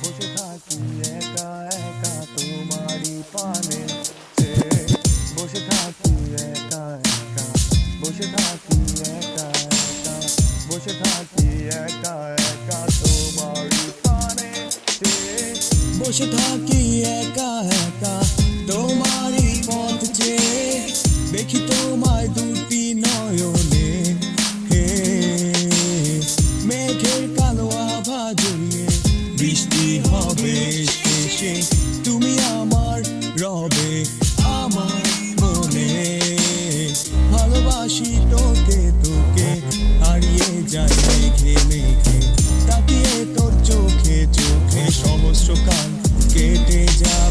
বসে থাকি একা একা তোমারই পানে বসে থাকি একা একা বসে থাকি একা একা বসে থাকি একা একা তোমারই পানে বসে থাকি একা একা তোমারই পথ চেয়ে দেখি তোমার দুটি নয়নে হে মেঘের কালো আভা জড়িয়ে বৃষ্টি হবে শেষে তুমি আমার রবে আমার মনে ভালোবাসি তোকে তোকে হারিয়ে যায় মেঘে মেঘে তাকিয়ে তোর চোখে চোখে সহস্র কাল কেটে যায়।